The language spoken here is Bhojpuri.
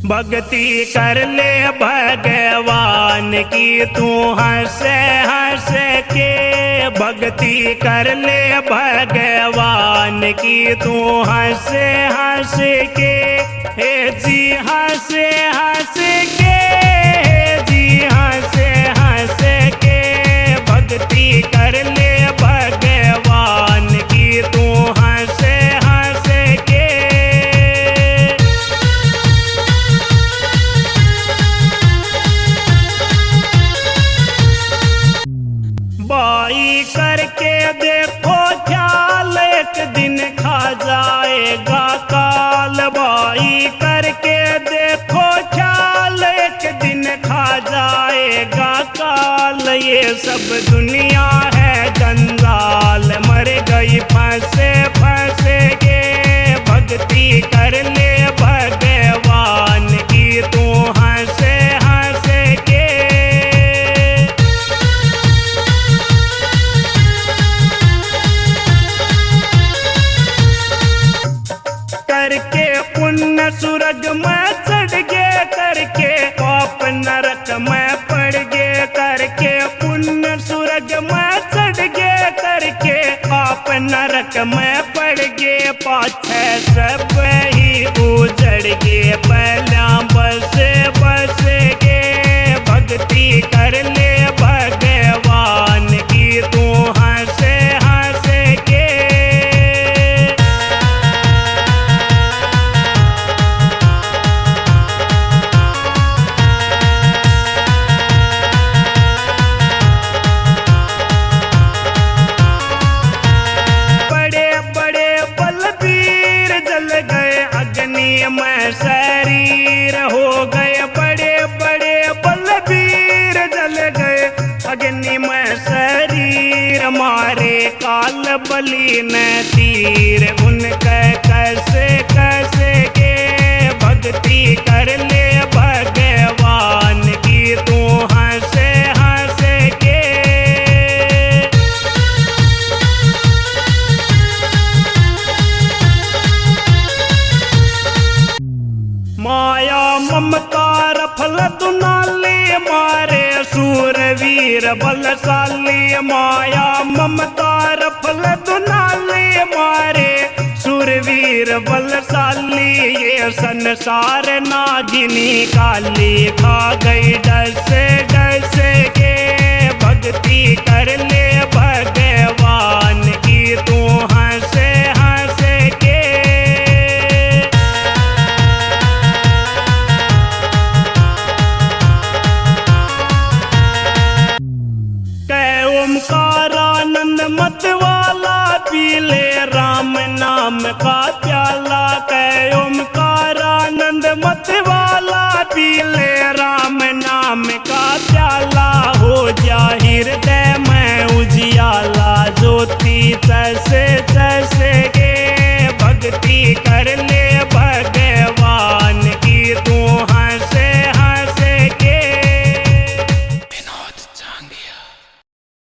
भक्ति कर ले भगवान की तू हंस हंस के। भक्ति कर ले भगवान की तू हंस हंस के। हे जी हंस हंस के, हे जी हंस हंस के। भक्ति कर ले भगवान की तू हंस हंस के। बाई करके देखो ख्याल, एक दिन खा जाएगा काल। बाई करके देखो ख्याल, एक दिन खा जाएगा काल। ये सब दुनिया है जंजाल, मर गई फंसे फंसे के। भक्ति कर ले भगवान की तू हंस हंस के। करके पुण्य स्वर्ग में चढ़ गे, करके पाप नरक में पड़ गे। करके पुण्य स्वर्ग में चढ़ गे, करके पाप नरक में पड़ गे। पाछे सब ही उजड़ गे, पहला बस बस गे। भक्ति कर ले भगवान की तू हंस हंस के। में शरीर हो गए बड़े बड़े बलबीर। जल गए अग्नि में शरीर, मारे काल बलि ने तीर। उनके कैसे कैसे के। भक्ति कर ले भगवान की तू हंस हंस के। माया ममता रफल दुनाली, मारे सूरवीर बलशाली। माया ममता रफल दुनाली, मारे सूरवीर बलशाली। ये संसार नागिनी काली, खा गई डस डस के। भक्ति कर ले भगवान की तू हंस हंस के। ओमकारानंद मत वाला, पी ले राम नाम का प्याला। कै ओमकारानंद मत वाला, पी ले राम नाम का प्याला। हो जा हृदय में उजियाला, ज्योति तैसे